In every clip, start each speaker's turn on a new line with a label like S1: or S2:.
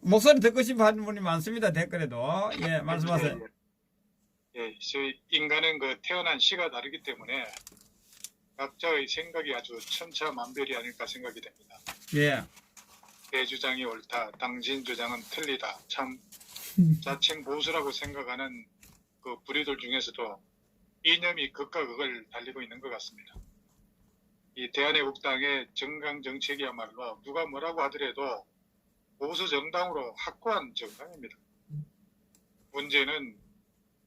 S1: 목소리 듣고 싶어 하는 분이 많습니다. 댓글에도. 예, 말씀하세요.
S2: 예, 저희 인간은 그 태어난 시가 다르기 때문에 각자의 생각이 아주 천차만별이 아닐까 생각이 됩니다.
S1: 예.
S2: 내 주장이 옳다, 당신 주장은 틀리다. 참 자칭 보수라고 생각하는 그 부류들 중에서도 이념이 극과 극을 달리고 있는 것 같습니다. 이 대한애국당의 정강 정책이야말로 누가 뭐라고 하더라도 보수 정당으로 확고한 정당입니다. 문제는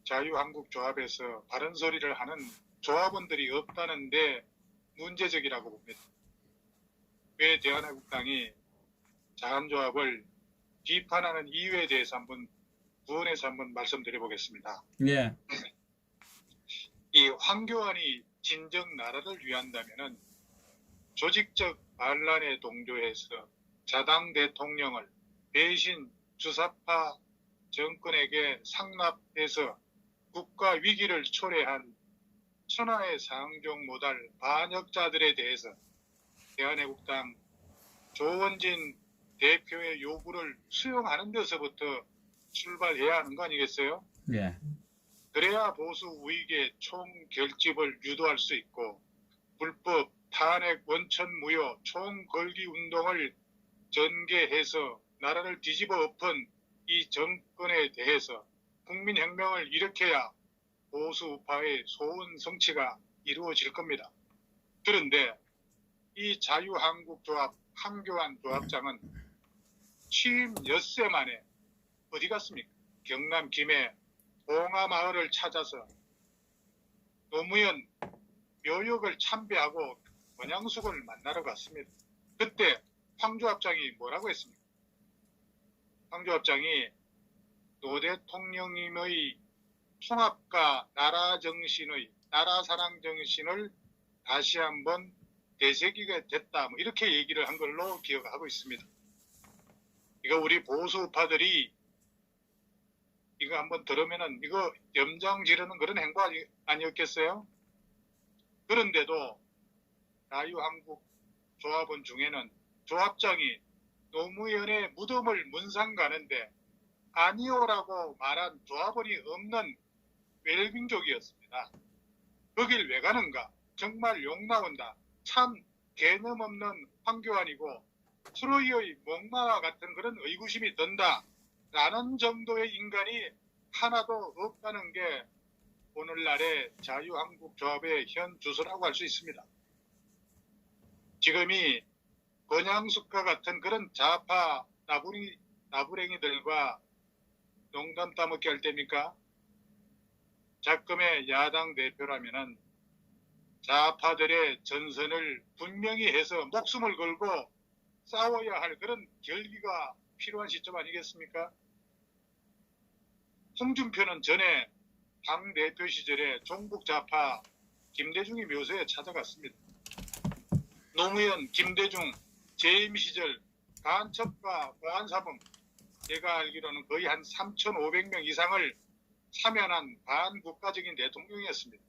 S2: 자유한국조합에서 바른 소리를 하는 조합원들이 없다는데 문제적이라고 봅니다. 왜 대한애국당이 자한조합을 비판하는 이유에 대해서 부언해서 한번 말씀드려보겠습니다.
S1: 예.
S2: 이 황교안이 진정 나라를 위한다면은 조직적 반란에 동조해서 자당 대통령을 배신 주사파 정권에게 상납해서 국가 위기를 초래한 천하의 상종 모달 반역자들에 대해서 대한애국당 조원진 대표의 요구를 수용하는 데서부터 출발해야 하는 거 아니겠어요?
S1: 예.
S2: 그래야 보수 우익의 총결집을 유도할 수 있고 불법 탄핵 원천 무효 총걸기 운동을 전개해서 나라를 뒤집어 엎은 이 정권에 대해서 국민혁명을 일으켜야 보수 우파의 소원 성취가 이루어질 겁니다. 그런데 이 자유한국조합 황교안 조합장은 취임 엿새 만에 어디 갔습니까? 경남 김해 봉하마을을 찾아서 노무현 묘역을 참배하고 권양숙을 만나러 갔습니다. 그때 황 조합장이 뭐라고 했습니까? 황 조합장이 노 대통령님의 통합과 나라 정신의 나라 사랑 정신을 다시 한번 되새기게 됐다. 이렇게 얘기를 한 걸로 기억하고 있습니다. 이거 우리 보수파들이 이거 한번 들으면은 이거 염장 지르는 그런 행보 아니었겠어요? 그런데도 자유한국 조합원 중에는 조합장이 노무현의 무덤을 문상 가는데 아니오라고 말한 조합원이 없는 웰빙족이었습니다. 거길 왜 가는가? 정말 욕 나온다. 참 개념 없는 황교안이고 트로이의 목마와 같은 그런 의구심이 든다. 라는 정도의 인간이 하나도 없다는 게 오늘날의 자유한국조합의 현 주소라고 할 수 있습니다. 지금이 권양숙과 같은 그런 좌파 나부랭이들과 농담 따먹기 할 때입니까? 작금의 야당 대표라면은 좌파들의 전선을 분명히 해서 목숨을 걸고 싸워야 할 그런 결기가 필요한 시점 아니겠습니까? 홍준표는 전에 당대표 시절에 종북 좌파 김대중의 묘소에 찾아갔습니다. 노무현, 김대중, 재임 시절 간첩과 보안사범 제가 알기로는 거의 한 3,500명 이상을 사면한 반국가적인 대통령이었습니다.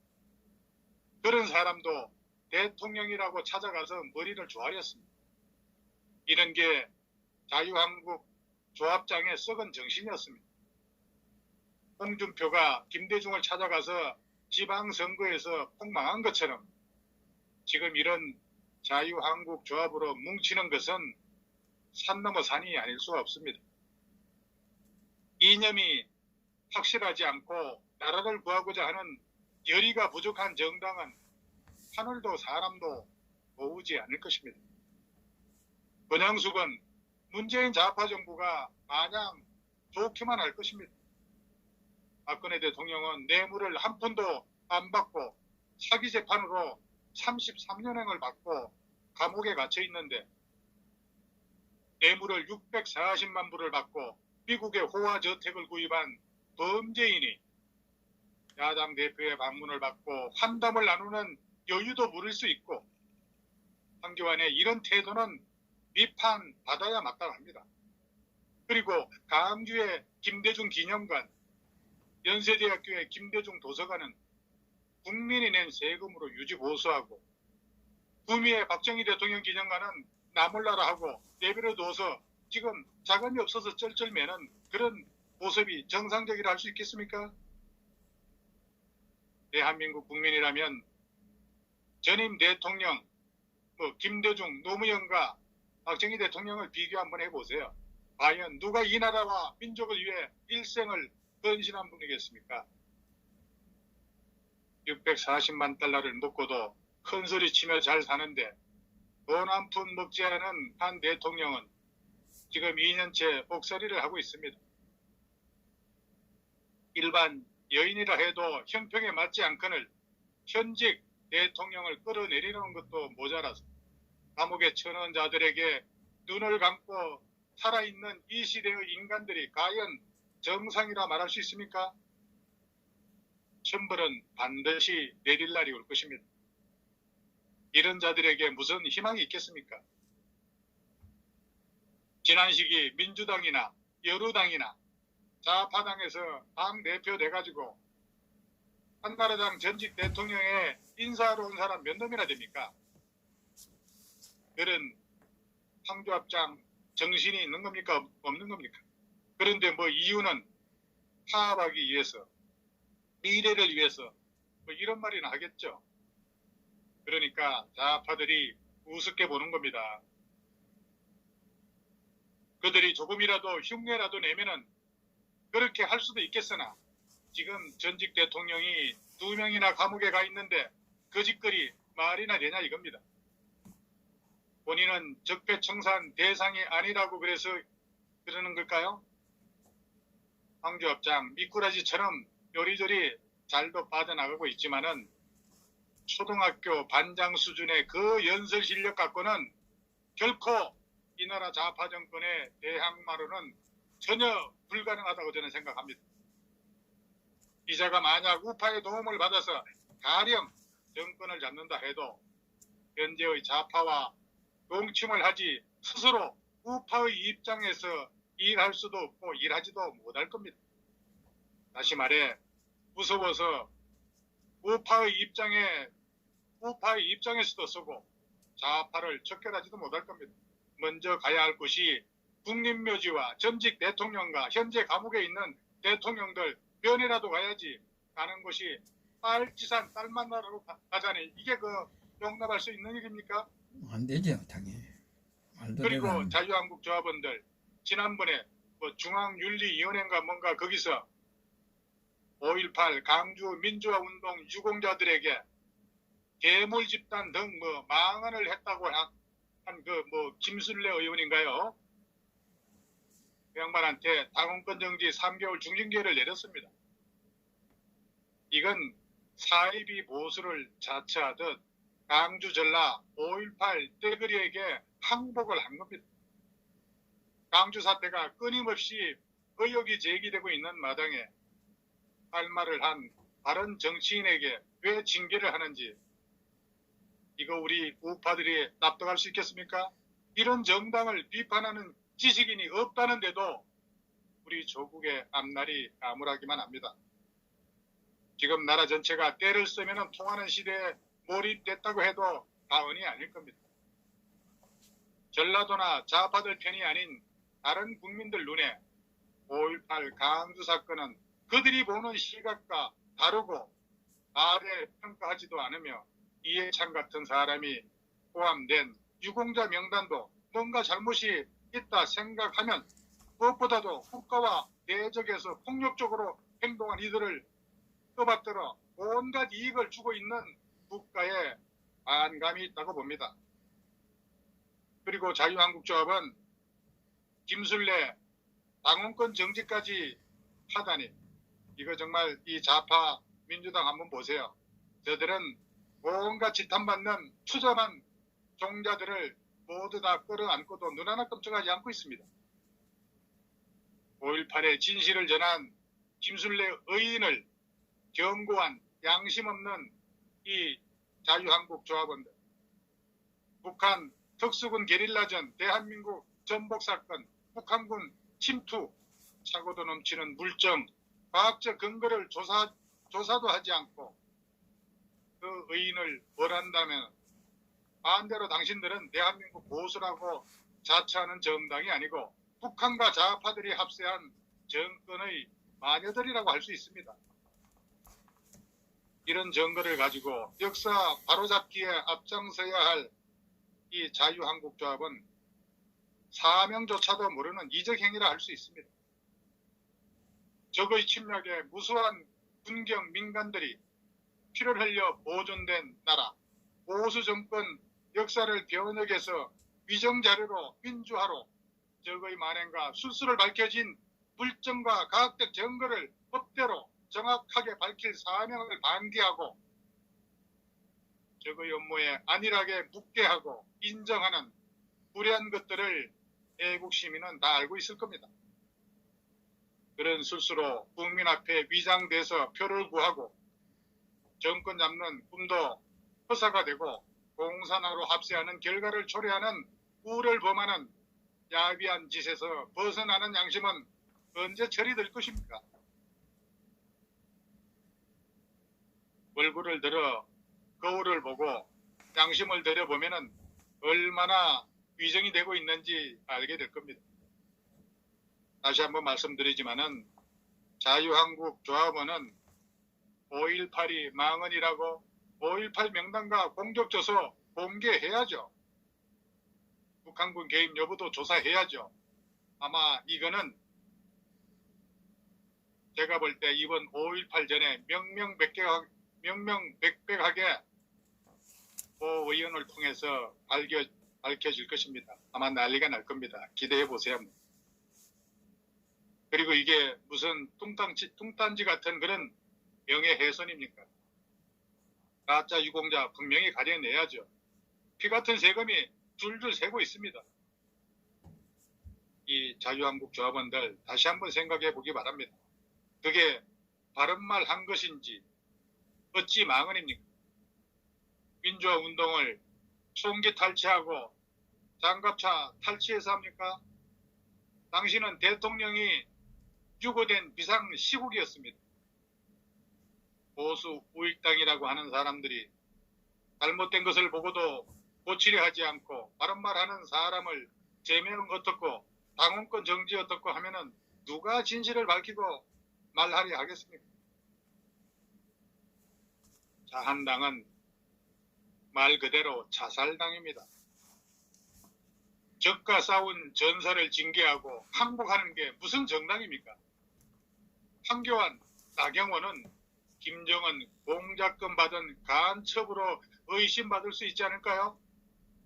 S2: 그런 사람도 대통령이라고 찾아가서 머리를 조아렸습니다. 이런 게 자유한국 조합장의 썩은 정신이었습니다. 홍준표가 김대중을 찾아가서 지방선거에서 폭망한 것처럼 지금 이런 자유한국 조합으로 뭉치는 것은 산 넘어 산이 아닐 수가 없습니다. 이념이 확실하지 않고 나라를 구하고자 하는 열의가 부족한 정당은 하늘도 사람도 모으지 않을 것입니다. 권양숙은 문재인 좌파 정부가 마냥 좋기만 할 것입니다. 박근혜 대통령은 뇌물을 한 푼도 안 받고 사기 재판으로 33년형을 받고 감옥에 갇혀 있는데 뇌물을 640만 불을 받고 미국의 호화저택을 구입한 범죄인이 야당 대표의 방문을 받고 환담을 나누는 여유도 부릴 수 있고 황교안의 이런 태도는 비판받아야 마땅합니다. 그리고 강주의 김대중 기념관, 연세대학교의 김대중 도서관은 국민이 낸 세금으로 유지보수하고 구미의 박정희 대통령 기념관은 나몰라라 하고 내버려 둬서 지금 자금이 없어서 쩔쩔매는 그런 모습이 정상적이라 할 수 있겠습니까? 대한민국 국민이라면 전임 대통령 김대중, 노무현과 박정희 대통령을 비교 한번 해보세요. 과연 누가 이 나라와 민족을 위해 일생을 헌신한 분이겠습니까? 640만 달러를 먹고도 큰 소리 치며 잘 사는데 돈 한 푼 먹지 않은 한 대통령은 지금 2년째 옥살이를 하고 있습니다. 일반 여인이라 해도 형평에 맞지 않거늘 현직 대통령을 끌어내리는 것도 모자라서 감옥에 쳐넣은 자들에게 눈을 감고 살아있는 이 시대의 인간들이 과연 정상이라 말할 수 있습니까? 천벌은 반드시 내릴 날이 올 것입니다. 이런 자들에게 무슨 희망이 있겠습니까? 지난 시기 민주당이나 여루당이나 좌파당에서 당 대표 돼가지고 한나라당 전직 대통령에 인사하러 온 사람 몇 놈이나 됩니까? 그런 황조합장 정신이 있는 겁니까? 없는 겁니까? 그런데 뭐 이유는 파업하기 위해서, 미래를 위해서 뭐 이런 말이나 하겠죠. 그러니까 좌파들이 우습게 보는 겁니다. 그들이 조금이라도 흉내라도 내면은 그렇게 할 수도 있겠으나 지금 전직 대통령이 2명이나 감옥에 가 있는데 그 짓거리 말이나 되냐 이겁니다. 본인은 적폐청산 대상이 아니라고 그래서 그러는 걸까요? 황교업장 미꾸라지처럼 요리조리 잘도 빠져나가고 있지만은 초등학교 반장 수준의 그 연설 실력 갖고는 결코 이 나라 좌파 정권의 대항마로는 전혀 불가능하다고 저는 생각합니다. 이자가 만약 우파의 도움을 받아서 가령 정권을 잡는다 해도 현재의 좌파와 동침을 하지 스스로 우파의 입장에서 일할 수도 없고 일하지도 못할 겁니다. 다시 말해 무서워서 우파의 입장에서도 쓰고 좌파를 척결하지도 못할 겁니다. 먼저 가야 할 곳이 국립묘지와 전직 대통령과 현재 감옥에 있는 대통령들 면회라도 가야지 가는 곳이 딸지산 딸 만나러 가자니 이게 그 용납할 수 있는 일입니까?
S1: 안 되죠, 당연히. 말도
S2: 그리고
S1: 되는.
S2: 자유한국 조합원들 지난번에 뭐 중앙윤리위원회인가 뭔가 거기서 5.18 강주 민주화운동 유공자들에게 괴물 집단 등 뭐 망언을 했다고 한 그 뭐 김순례 의원인가요? 그 양반한테 당원권 정지 3개월 중징계를 내렸습니다. 이건 사이비 보수를 자처하듯 강주 전라 5.18 떼거리에게 항복을 한 겁니다. 강주 사태가 끊임없이 의혹이 제기되고 있는 마당에 할 말을 한 다른 정치인에게 왜 징계를 하는지 이거 우리 우파들이 납득할 수 있겠습니까? 이런 정당을 비판하는 지식인이 없다는데도 우리 조국의 앞날이 암울하기만 합니다. 지금 나라 전체가 때를 쓰면 통하는 시대에 몰입됐다고 해도 과언이 아닐 겁니다. 전라도나 좌파들 편이 아닌 다른 국민들 눈에 5.18 강주 사건은 그들이 보는 시각과 다르고 아래 평가하지도 않으며 이해찬 같은 사람이 포함된 유공자 명단도 뭔가 잘못이 있다 생각하면 무엇보다도 국가와 대적해서 폭력적으로 행동한 이들을 떠받들어 온갖 이익을 주고 있는 국가에 반감이 있다고 봅니다. 그리고 자유한국조합은 김순례 당원권 정지까지 하다니 이거 정말 이 좌파 민주당 한번 보세요. 저들은 온갖 지탄받는 추잡한 종자들을 모두 다 끌어안고도 눈 하나 끔찍하지 않고 있습니다. 5.18의 진실을 전한 김순례 의인을 경고한 양심 없는 이 자유한국 조합원들, 북한 특수군 게릴라전, 대한민국 전복사건, 북한군 침투, 차고도 넘치는 물정, 과학적 근거를 조사도 하지 않고 그 의인을 벌한다면 반대로 당신들은 대한민국 보수라고 자처하는 정당이 아니고 북한과 좌파들이 합세한 정권의 마녀들이라고 할 수 있습니다. 이런 증거를 가지고 역사 바로잡기에 앞장서야 할 이 자유한국조합은 사명조차도 모르는 이적행위라 할 수 있습니다. 적의 침략에 무수한 군경 민간들이 피를 흘려 보존된 나라, 보수 정권 역사를 변혁해서 위정자료로 민주화로 적의 만행과 수수를 밝혀진 물증과 과학적 증거를 법대로 정확하게 밝힐 사명을 반기하고 적의 업무에 안일하게 묻게 하고 인정하는 불의한 것들을 애국 시민은 다 알고 있을 겁니다. 그런 술수로 국민 앞에 위장돼서 표를 구하고 정권 잡는 꿈도 허사가 되고 공산화로 합세하는 결과를 초래하는 우를 범하는 야비한 짓에서 벗어나는 양심은 언제 처리될 것입니까? 얼굴을 들어 거울을 보고 양심을 들여보면은 얼마나 위정이 되고 있는지 알게 될 겁니다. 다시 한번 말씀드리지만은 자유한국조합원은 5.18이 망언이라고 5.18 명단과 공적조서 공개해야죠. 북한군 개입 여부도 조사해야죠. 아마 이거는 제가 볼 때 이번 5.18 전에 명명백백하게 고 의원을 통해서 밝혀질 것입니다. 아마 난리가 날 겁니다. 기대해 보세요. 그리고 이게 무슨 뚱딴지 같은 그런 명예훼손입니까? 가짜 유공자 분명히 가려내야죠. 피 같은 세금이 줄줄 새고 있습니다. 이 자유한국조합원들 다시 한번 생각해 보기 바랍니다. 그게 바른 말 한 것인지 어찌 망언입니까? 민주화 운동을 총기 탈취하고 장갑차 탈취해서 합니까? 당신은 대통령이 유고된 비상 시국이었습니다. 보수 우익당이라고 하는 사람들이 잘못된 것을 보고도 고치려 하지 않고 바른 말 하는 사람을 제명 어떻고 당원권 정지 어떻고 하면은 누가 진실을 밝히고 말하려 하겠습니까? 자한당은 말 그대로 자살당입니다. 적과 싸운 전사를 징계하고 항복하는 게 무슨 정당입니까? 황교안, 나경원은 김정은 공작금 받은 간첩으로 의심받을 수 있지 않을까요?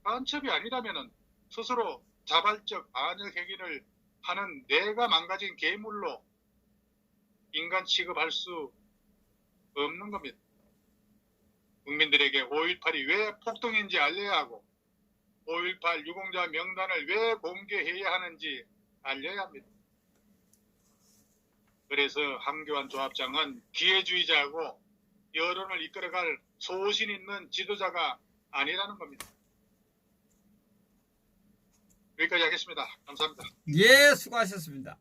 S2: 간첩이 아니라면 스스로 자발적 반역 행위를 하는 내가 망가진 괴물로 인간 취급할 수 없는 겁니다. 국민들에게 5.18이 왜 폭동인지 알려야 하고 5.18 유공자 명단을 왜 공개해야 하는지 알려야 합니다. 그래서 황교안 조합장은 기회주의자하고 여론을 이끌어갈 소신 있는 지도자가 아니라는 겁니다. 여기까지 하겠습니다. 감사합니다.
S1: 예, 수고하셨습니다.